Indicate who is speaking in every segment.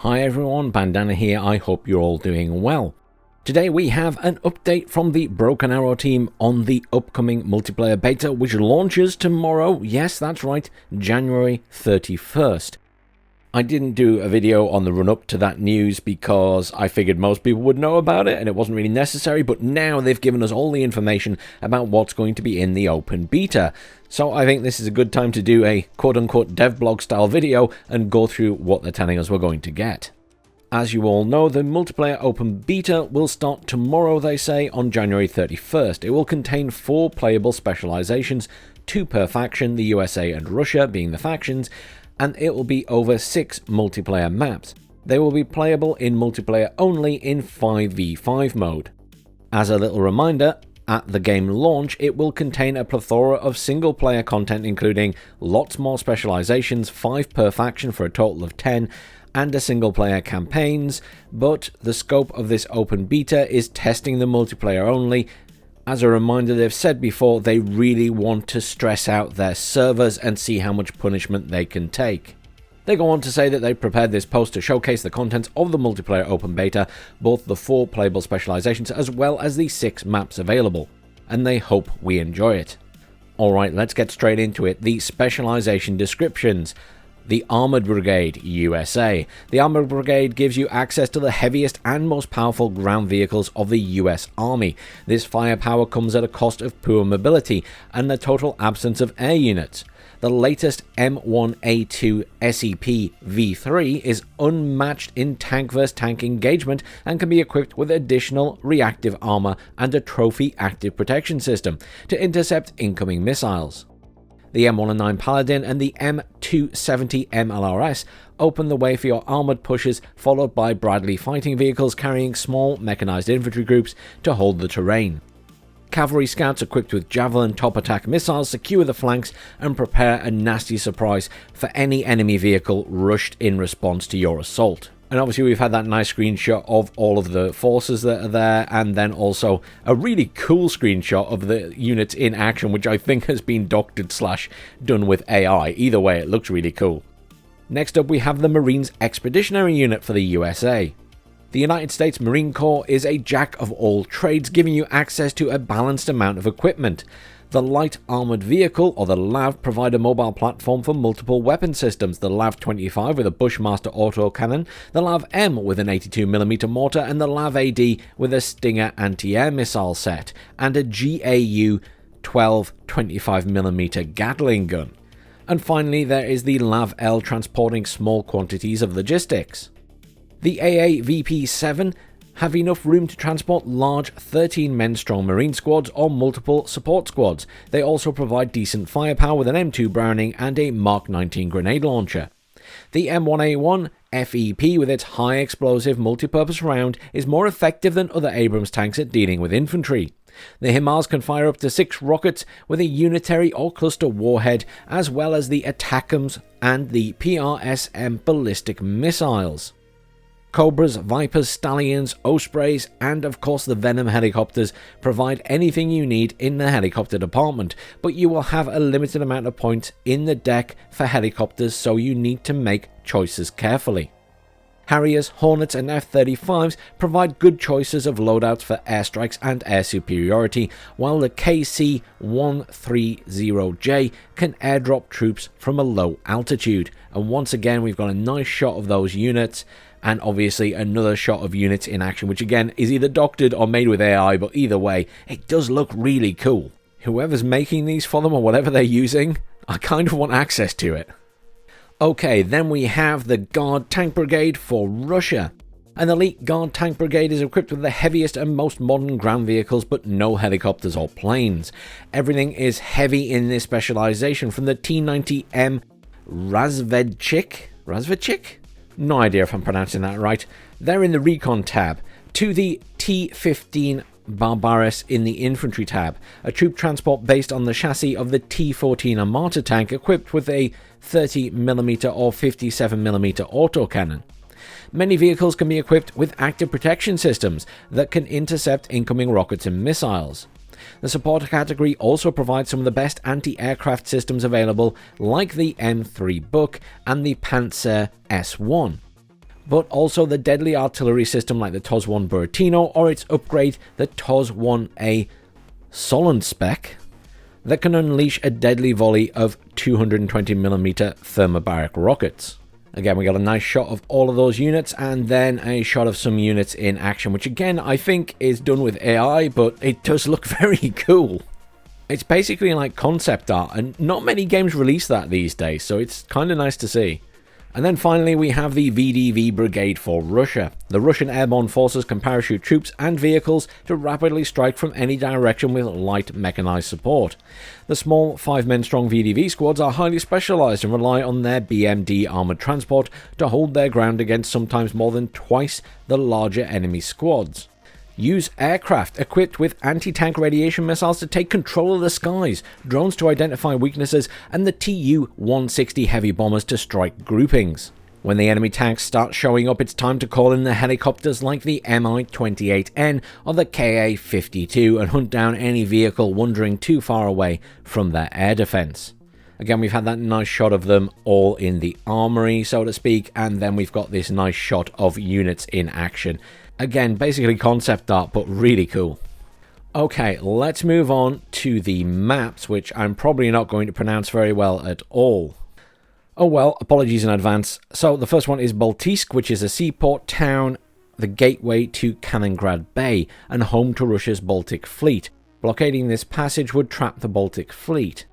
Speaker 1: Hi everyone, Bandanner here, I hope you're all doing well. Today we have an update from the Broken Arrow team on the upcoming multiplayer beta, which launches tomorrow. Yes, that's right, January 31st. I didn't do a video on the run-up to that news because I figured most people would know about it and it wasn't really necessary, but now they've given us all the information about what's going to be in the open beta. So I think this is a good time to do a quote-unquote devblog style video and go through what they're telling us we're going to get. As you all know, the multiplayer open beta will start tomorrow, they say, on January 31st. It will contain 4 playable specializations, 2 per faction, the USA and Russia being the factions, and it will be over 6 multiplayer maps. They will be playable in multiplayer only in 5v5 mode. As a little reminder, at the game launch, it will contain a plethora of single player content including lots more specializations, 5 per faction for a total of 10, and a single player campaigns, but the scope of this open beta is testing the multiplayer only. As a reminder, they've said before they really want to stress out their servers and see how much punishment they can take. They go on to say that they prepared this post to showcase the contents of the multiplayer open beta, both the 4 playable specializations as well as the 6 maps available, and they hope we enjoy it. Alright, let's get straight into it. The specialization descriptions. The Armored Brigade, USA. The Armored Brigade gives you access to the heaviest and most powerful ground vehicles of the US Army. This firepower comes at a cost of poor mobility and the total absence of air units. The latest M1A2 SEP V3 is unmatched in tank vs tank engagement and can be equipped with additional reactive armor and a trophy active protection system to intercept incoming missiles. The M109 Paladin and the M270 MLRS open the way for your armoured pushes, followed by Bradley fighting vehicles carrying small mechanised infantry groups to hold the terrain. Cavalry scouts equipped with Javelin top attack missiles secure the flanks and prepare a nasty surprise for any enemy vehicle rushed in response to your assault. And obviously we've had that nice screenshot of all of the forces that are there, and then also a really cool screenshot of the units in action, which I think has been doctored / done with AI. Either way, it looks really cool. Next up we have the Marines Expeditionary Unit for the USA. The United States Marine Corps is a jack of all trades, giving you access to a balanced amount of equipment. The Light Armoured Vehicle, or the LAV, provide a mobile platform for multiple weapon systems. The LAV-25 with a Bushmaster autocannon, the LAV-M with an 82mm mortar, and the LAV-AD with a Stinger anti-air missile set, and a GAU 12 25mm Gatling gun. And finally, there is the LAV-L transporting small quantities of logistics. The AA-VP-7 have enough room to transport large 13-men strong Marine squads or multiple support squads. They also provide decent firepower with an M2 Browning and a Mark 19 grenade launcher. The M1A1 FEP with its high explosive multipurpose round is more effective than other Abrams tanks at dealing with infantry. The HIMARS can fire up to 6 rockets with a unitary or cluster warhead, as well as the ATACMS and the PRSM ballistic missiles. Cobras, Vipers, Stallions, Ospreys, and of course the Venom helicopters provide anything you need in the helicopter department, but you will have a limited amount of points in the deck for helicopters, so you need to make choices carefully. Harriers, Hornets, and F-35s provide good choices of loadouts for airstrikes and air superiority, while the KC-130J can airdrop troops from a low altitude. And once again, we've got a nice shot of those units, and obviously another shot of units in action, which again is either doctored or made with AI, but either way, it does look really cool. Whoever's making these for them or whatever they're using, I kind of want access to it. Okay, then we have the Guard Tank Brigade for Russia. An elite Guard Tank Brigade is equipped with the heaviest and most modern ground vehicles, but no helicopters or planes. Everything is heavy in this specialization, from the T-90M Razvedchik? No idea if I'm pronouncing that right. They're in the Recon tab, to the T-15 Barbaris in the Infantry tab, a troop transport based on the chassis of the T-14 Armata tank equipped with a 30mm or 57mm autocannon. Many vehicles can be equipped with active protection systems that can intercept incoming rockets and missiles. The support category also provides some of the best anti-aircraft systems available, like the M3 Buk and the Panzer S1. but also the deadly artillery system like the TOS-1 Buratino or its upgrade, the TOS-1A Solent spec, that can unleash a deadly volley of 220mm thermobaric rockets. Again, we got a nice shot of all of those units, and then a shot of some units in action, which again, I think is done with AI, but it does look very cool. It's basically like concept art, and not many games release that these days, so it's kind of nice to see. And then finally we have the VDV Brigade for Russia. The Russian airborne forces can parachute troops and vehicles to rapidly strike from any direction with light mechanized support. The small 5-men strong VDV squads are highly specialized and rely on their BMD armored transport to hold their ground against sometimes more than twice the larger enemy squads. Use aircraft equipped with anti-tank radiation missiles to take control of the skies, drones to identify weaknesses, and the Tu-160 heavy bombers to strike groupings. When the enemy tanks start showing up, it's time to call in the helicopters like the Mi-28N or the Ka-52 and hunt down any vehicle wandering too far away from their air defense. Again, we've had that nice shot of them all in the armory, so to speak, and then we've got this nice shot of units in action. Again, basically concept art, but really cool. Okay, let's move on to the maps, which I'm probably not going to pronounce very well at all. Oh well, apologies in advance. So the first one is Baltisk, which is a seaport town, the gateway to Kaliningrad Bay, and home to Russia's Baltic Fleet. Blockading this passage would trap the Baltic Fleet.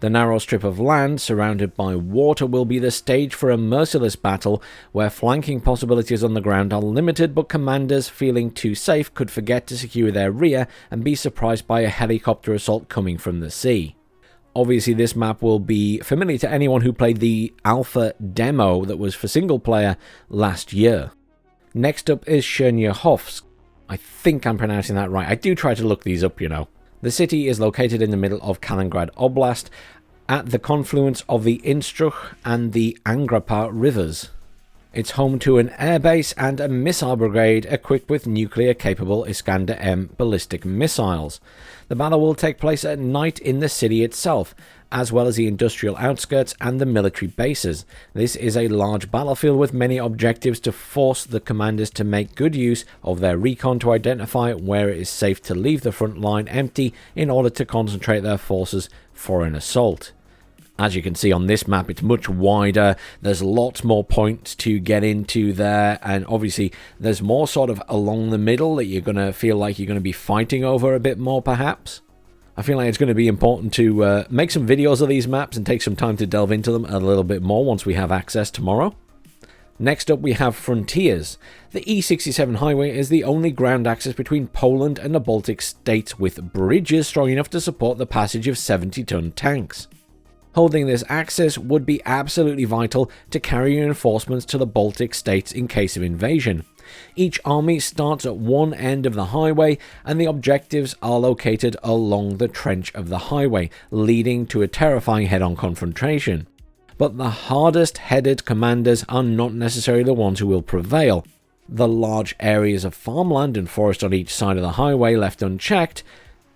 Speaker 1: The narrow strip of land surrounded by water will be the stage for a merciless battle where flanking possibilities on the ground are limited, but commanders feeling too safe could forget to secure their rear and be surprised by a helicopter assault coming from the sea. Obviously this map will be familiar to anyone who played the alpha demo that was for single player last year. Next up is Shenhofs. I think I'm pronouncing that right. I do try to look these up, you know. The city is located in the middle of Kaliningrad Oblast, at the confluence of the Instruch and the Angrapa rivers. It's home to an airbase and a missile brigade equipped with nuclear-capable Iskander-M ballistic missiles. The battle will take place at night in the city itself, as well as the industrial outskirts and the military bases. This is a large battlefield with many objectives to force the commanders to make good use of their recon to identify where it is safe to leave the front line empty in order to concentrate their forces for an assault. As you can see on this map, it's much wider, there's lots more points to get into there, and obviously there's more sort of along the middle that you're going to feel like you're going to be fighting over a bit more perhaps. I feel like it's going to be important to make some videos of these maps and take some time to delve into them a little bit more once we have access tomorrow. Next up we have Frontiers. The E67 highway is the only ground access between Poland and the Baltic states with bridges strong enough to support the passage of 70-ton tanks. Holding this access would be absolutely vital to carry reinforcements to the Baltic states in case of invasion. Each army starts at one end of the highway, and the objectives are located along the trench of the highway, leading to a terrifying head-on confrontation. But the hardest-headed commanders are not necessarily the ones who will prevail. The large areas of farmland and forest on each side of the highway left unchecked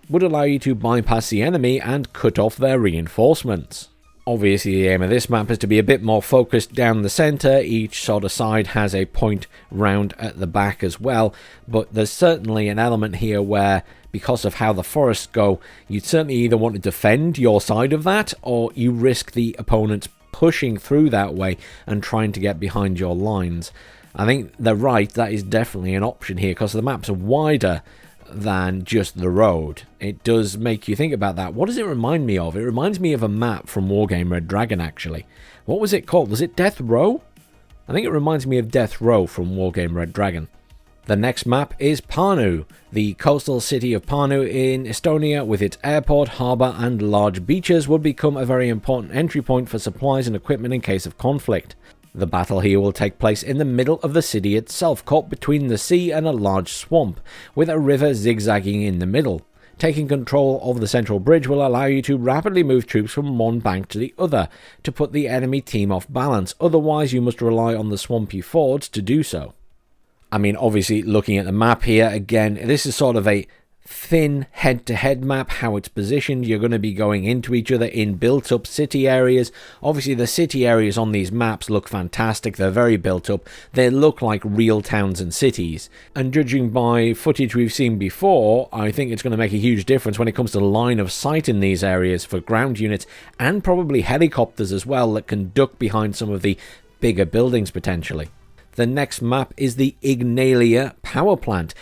Speaker 1: would allow you to bypass the enemy and cut off their reinforcements. Obviously the aim of this map is to be a bit more focused down the centre. Each sort of side has a point round at the back as well, but there's certainly an element here where, because of how the forests go, you'd certainly either want to defend your side of that, or you risk the opponents pushing through that way and trying to get behind your lines. I think they're right, that is definitely an option here, because the maps are wider than just the road. It does make you think about that. What does it remind me of? It reminds me of a map from Wargame Red Dragon, actually. What was it called? Was it Death Row? I think it reminds me of Death Row from Wargame Red Dragon. The next map is Panu, the coastal city of Panu in Estonia with its airport, harbour and large beaches would become a very important entry point for supplies and equipment in case of conflict. The battle here will take place in the middle of the city itself, caught between the sea and a large swamp, with a river zigzagging in the middle. Taking control of the central bridge will allow you to rapidly move troops from one bank to the other, to put the enemy team off balance, otherwise you must rely on the swampy fords to do so. I mean, obviously, looking at the map here, again, this is sort of a thin head-to-head map, how it's positioned. You're going to be going into each other in built-up city areas. Obviously, the city areas on these maps look fantastic. They're very built up. They look like real towns and cities. And judging by footage we've seen before, I think it's going to make a huge difference when it comes to line of sight in these areas for ground units and probably helicopters as well that can duck behind some of the bigger buildings potentially. The next map is the Ignia power plant.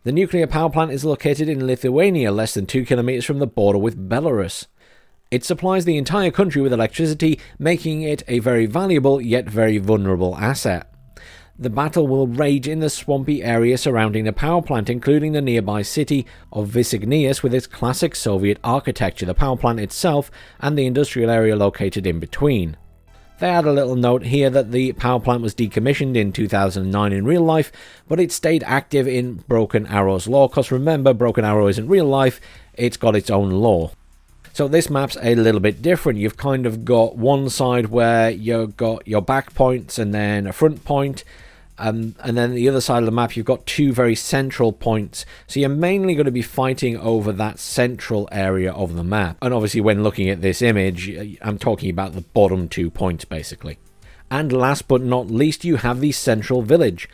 Speaker 1: The nuclear power plant is located in Lithuania, less than 2 kilometers from the border with Belarus. It supplies the entire country with electricity, making it a very valuable yet very vulnerable asset. The battle will rage in the swampy area surrounding the power plant, including the nearby city of Vignius with its classic Soviet architecture, the power plant itself, and the industrial area located in between. They add a little note here that the power plant was decommissioned in 2009 in real life, but it stayed active in Broken Arrow's lore, because remember, Broken Arrow isn't real life, it's got its own lore. So this map's a little bit different. You've kind of got one side where you've got your back points and then a front point, and then the other side of the map you've got two very central points, so you're mainly going to be fighting over that central area of the map. And obviously when looking at this image, I'm talking about the bottom 2 points basically. And last but not least, you have the central village.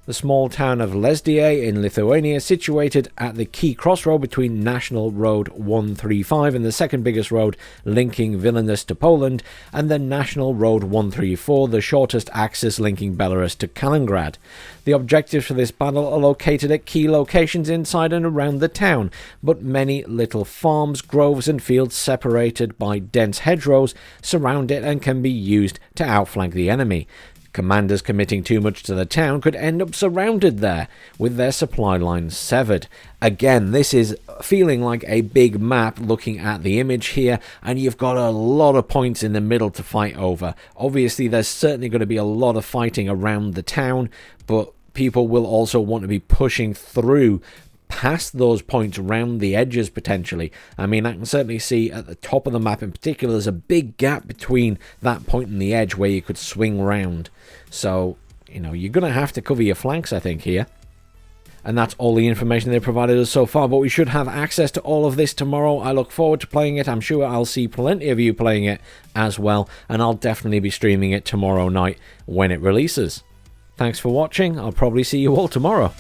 Speaker 1: The small town of Lesdie in Lithuania, situated at the key crossroad between National Road 135 and the second biggest road linking Vilnius to Poland, and then National Road 134, the shortest axis linking Belarus to Kaliningrad. The objectives for this battle are located at key locations inside and around the town, but many little farms, groves and fields separated by dense hedgerows surround it and can be used to outflank the enemy. Commanders committing too much to the town could end up surrounded there, with their supply lines severed. Again, this is feeling like a big map looking at the image here, and you've got a lot of points in the middle to fight over. Obviously, there's certainly going to be a lot of fighting around the town, but people will also want to be pushing through past those points around the edges potentially. I mean, I can certainly see at the top of the map in particular there's a big gap between that point and the edge where you could swing round. So, you know, you're going to have to cover your flanks, I think, here. And that's all the information they've provided us so far, but we should have access to all of this tomorrow. I look forward to playing it. I'm sure I'll see plenty of you playing it as well, and I'll definitely be streaming it tomorrow night when it releases. Thanks for watching. I'll probably see you all tomorrow.